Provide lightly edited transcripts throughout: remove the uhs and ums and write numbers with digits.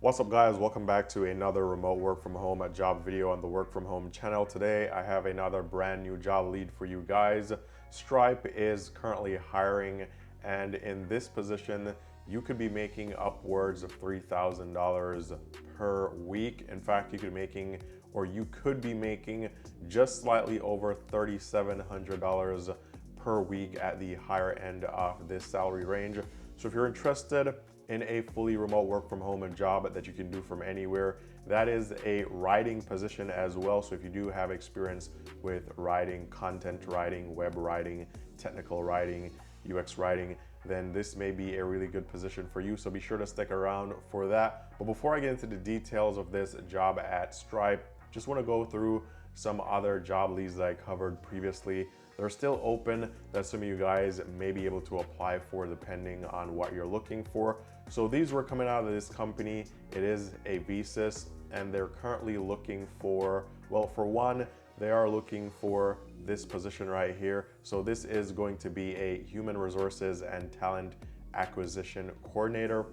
What's up guys, welcome back to another remote work from home job video on the work from home channel. Today I have another brand new job lead for you guys. Stripe is currently hiring, and in this position you could be making upwards of $3,000 per week. In fact, you could be making just slightly over $3,700 per week at the higher end of this salary range. So if you're interested in a fully remote work from home job that you can do from anywhere, that is a writing position as well. So if you do have experience with writing, content writing, web writing, technical writing, UX writing, then this may be a really good position for you. So be sure to stick around for that. But before I get into the details of this job at Stripe, just want to go through some other job leads that I covered previously. They're still open that some of you guys may be able to apply for depending on what you're looking for. So these were coming out of this company. It is a VSIS, and they're currently looking for, well, for one, they are looking for this position right here. So this is going to be a human resources and talent acquisition coordinator.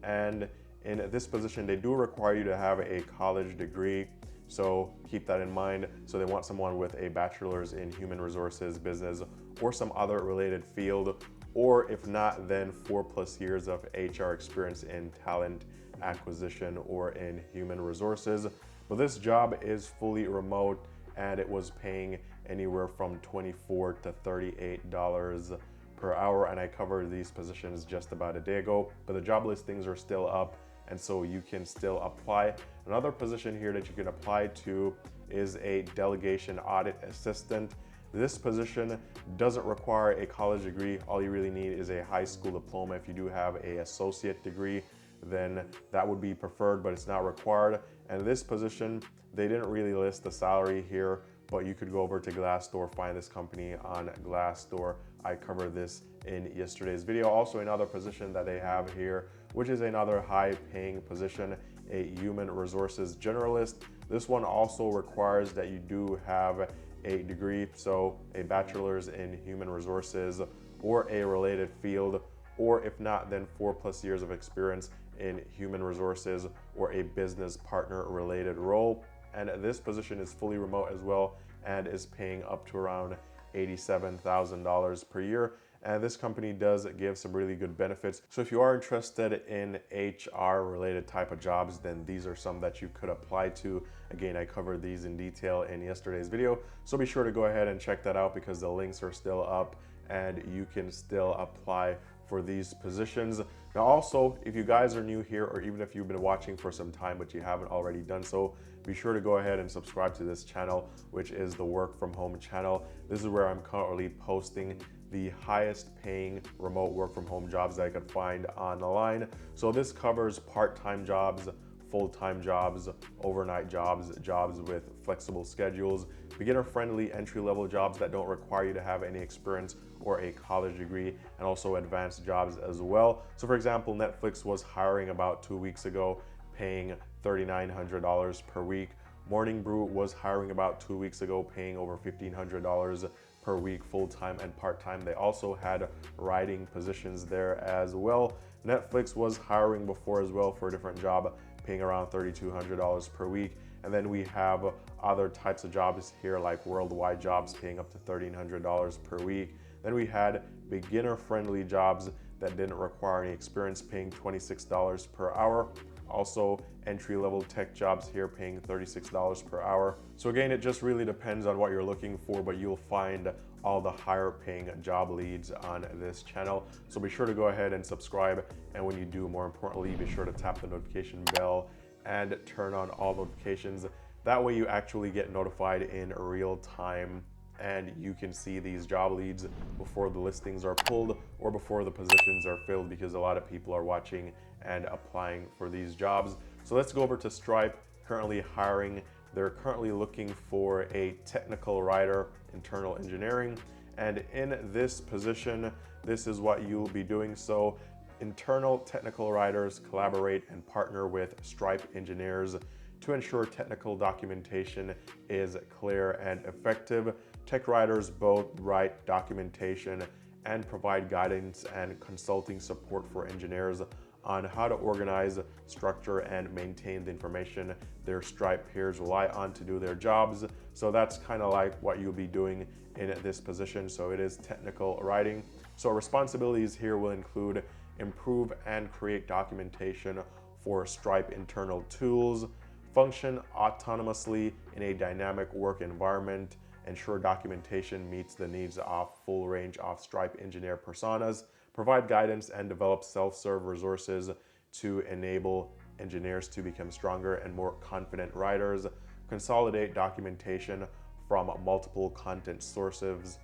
And in this position, they do require you to have a college degree. So keep that in mind. So they want someone with a bachelor's in human resources, business, or some other related field, or if not, then 4+ years of HR experience in talent acquisition or in human resources. But this job is fully remote, and it was paying anywhere from $24 to $38 per hour. And I covered these positions just about a day ago, but the job listings are still up, and so you can still apply. Another position here that you can apply to is a delegation audit assistant. This position doesn't require a college degree. All you really need is a high school diploma. If you do have an associate degree, then that would be preferred, but it's not required. And this position, they didn't really list the salary here, but you could go over to Glassdoor, find this company on Glassdoor. I covered this in yesterday's video. Also, another position that they have here, which is another high paying position, a human resources generalist. This one also requires that you do have a degree, so a bachelor's in human resources or a related field, or if not, then 4+ years of experience in human resources or a business partner related role. And this position is fully remote as well, and is paying up to around $87,000 per year. And this company does give some really good benefits. So if you are interested in HR related type of jobs, then these are some that you could apply to. Again, I covered these in detail in yesterday's video, so be sure to go ahead and check that out because the links are still up and you can still apply for these positions. Now also, if you guys are new here, or even if you've been watching for some time but you haven't already done so, be sure to go ahead and subscribe to this channel, which is the work from home channel. This is where I'm currently posting the highest paying remote work from home jobs that I could find online. So this covers part-time jobs, full-time jobs, overnight jobs, jobs with flexible schedules, beginner-friendly entry-level jobs that don't require you to have any experience or a college degree, and also advanced jobs as well. So for example, Netflix was hiring about 2 weeks ago, paying $3,900 per week. Morning Brew was hiring about 2 weeks ago, paying over $1,500 per week, full-time and part-time. They also had writing positions there as well. Netflix was hiring before as well for a different job, paying around $3,200 per week. And then we have other types of jobs here, like worldwide jobs, paying up to $1,300 per week. Then we had beginner-friendly jobs that didn't require any experience, paying $26 per hour. Also, entry-level tech jobs here paying $36 per hour. So again, it just really depends on what you're looking for, but you'll find all the higher paying job leads on this channel. So be sure to go ahead and subscribe. And when you do, more importantly, be sure to tap the notification bell and turn on all notifications. That way you actually get notified in real time, and you can see these job leads before the listings are pulled or before the positions are filled, because a lot of people are watching and applying for these jobs. So let's go over to Stripe, currently hiring. They're currently looking for a technical writer, internal engineering. And in this position, this is what you'll be doing. So internal technical writers collaborate and partner with Stripe engineers to ensure technical documentation is clear and effective. Tech writers both write documentation and provide guidance and consulting support for engineers on how to organize, structure, and maintain the information their Stripe peers rely on to do their jobs. So that's kind of like what you'll be doing in this position. So it is technical writing. So responsibilities here will include improve and create documentation for Stripe internal tools, function autonomously in a dynamic work environment, ensure documentation meets the needs of full range of Stripe engineer personas, provide guidance and develop self-serve resources to enable engineers to become stronger and more confident writers, consolidate documentation from multiple content sources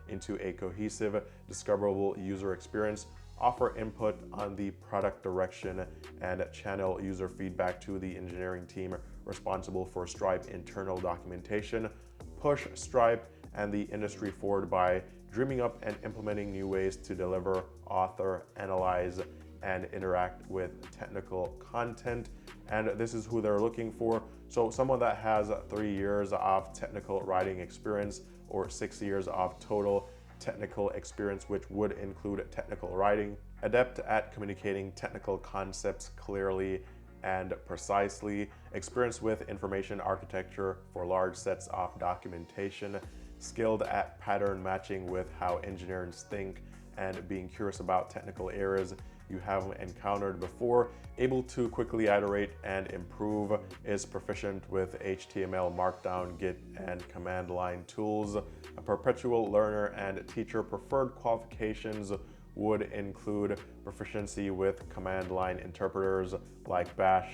into a cohesive, discoverable user experience, offer input on the product direction, and channel user feedback to the engineering team responsible for Stripe internal documentation, push Stripe and the industry forward by dreaming up and implementing new ways to deliver, author, analyze, and interact with technical content. And this is who they're looking for. So someone that has 3 years of technical writing experience or 6 years of total technical experience, which would include technical writing, adept at communicating technical concepts clearly and precisely, experience with information architecture for large sets of documentation, skilled at pattern matching with how engineers think and being curious about technical areas you haven't encountered before, able to quickly iterate and improve, is proficient with HTML, Markdown, Git, and command line tools, a perpetual learner and teacher. Preferred qualifications would include proficiency with command line interpreters like Bash,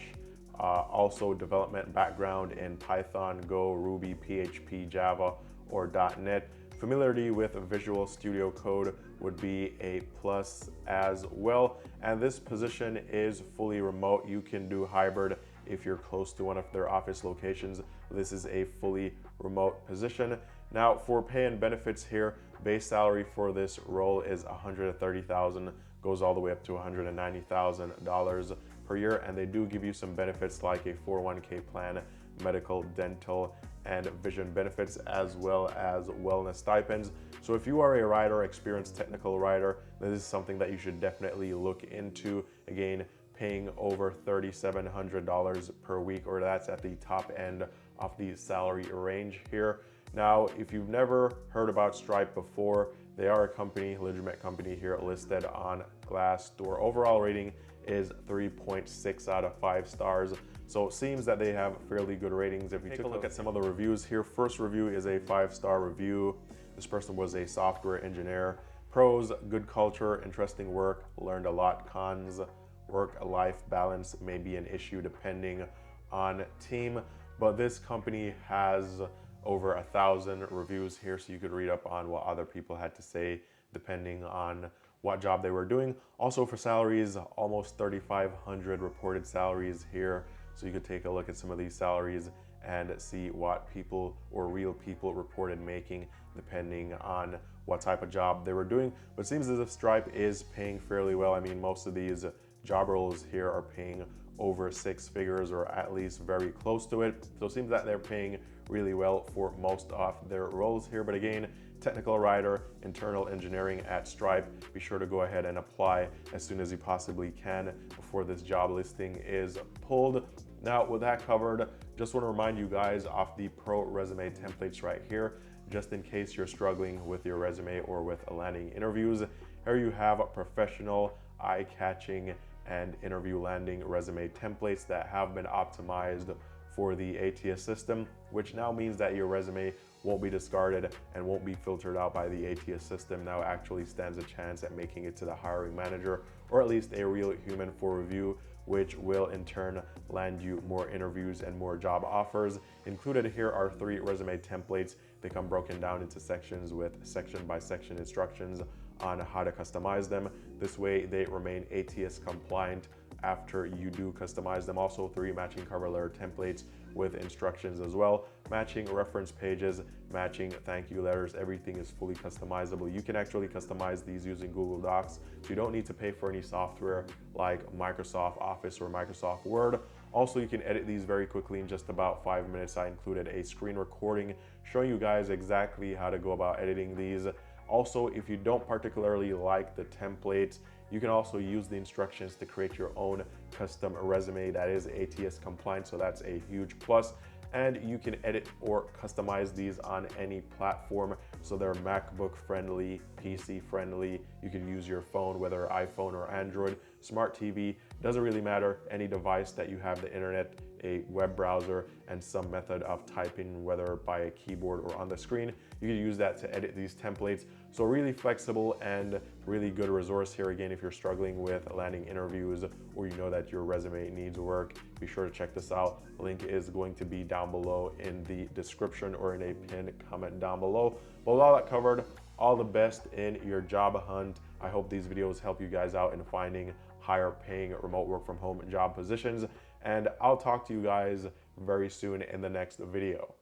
also development background in Python, Go, Ruby, PHP, Java, or .NET. Familiarity with Visual Studio Code would be a plus as well. And this position is fully remote. You can do hybrid if you're close to one of their office locations. This is a fully remote position. Now for pay and benefits here, base salary for this role is $130,000, goes all the way up to $190,000 per year. And they do give you some benefits like a 401k plan, medical, dental, and vision benefits, as well as wellness stipends. So if you are a writer, experienced technical writer, this is something that you should definitely look into. Again, paying over $3,700 per week, or that's at the top end of the salary range here. Now, if you've never heard about Stripe before, they are a company, legitimate company here, listed on Glassdoor. Overall rating is 3.6 out of 5 stars. So it seems that they have fairly good ratings. If you take a look at some of the reviews here, first review is a 5-star review. This person was a software engineer. Pros, good culture, interesting work, learned a lot. Cons, work-life balance may be an issue depending on team, but this company has over 1,000 reviews here, so you could read up on what other people had to say depending on what job they were doing. Also for salaries, almost 3,500 reported salaries here. So you could take a look at some of these salaries and see what people or real people reported making depending on what type of job they were doing. But it seems as if Stripe is paying fairly well. I mean, most of these job roles here are paying over 6 figures, or at least very close to it. So it seems that they're paying really well for most of their roles here. But again, technical writer, internal engineering at Stripe. Be sure to go ahead and apply as soon as you possibly can before this job listing is pulled. Now, with that covered, just want to remind you guys of the pro resume templates right here, just in case you're struggling with your resume or with landing interviews. Here you have professional, eye-catching, and interview landing resume templates that have been optimized for the ATS system, which now means that your resume won't be discarded and won't be filtered out by the ATS system. Now actually stands a chance at making it to the hiring manager, or at least a real human for review, which will in turn land you more interviews and more job offers. Included here are 3 resume templates. They come broken down into sections with section by section instructions on how to customize them. This way they remain ATS compliant after you do customize them. Also 3 matching cover letter templates with instructions as well, matching reference pages, matching thank you letters. Everything is fully customizable. You can actually customize these using Google Docs, so you don't need to pay for any software like Microsoft Office or Microsoft Word. Also, you can edit these very quickly in just about 5 minutes. I included a screen recording showing you guys exactly how to go about editing these. Also, if you don't particularly like the templates, You can also use the instructions to create your own custom resume that is ATS compliant, so that's a huge plus. And you can edit or customize these on any platform. So they're MacBook friendly, PC friendly. You can use your phone, whether iPhone or Android, smart TV, doesn't really matter. Any device that you have the internet, a web browser, and some method of typing, whether by a keyboard or on the screen, you can use that to edit these templates. So really flexible and really good resource here. Again, if you're struggling with landing interviews or you know that your resume needs work, be sure to check this out. Link is going to be down below in the description or in a pinned comment down below. But with all that covered, all the best in your job hunt. I hope these videos help you guys out in finding higher paying remote work from home job positions. And I'll talk to you guys very soon in the next video.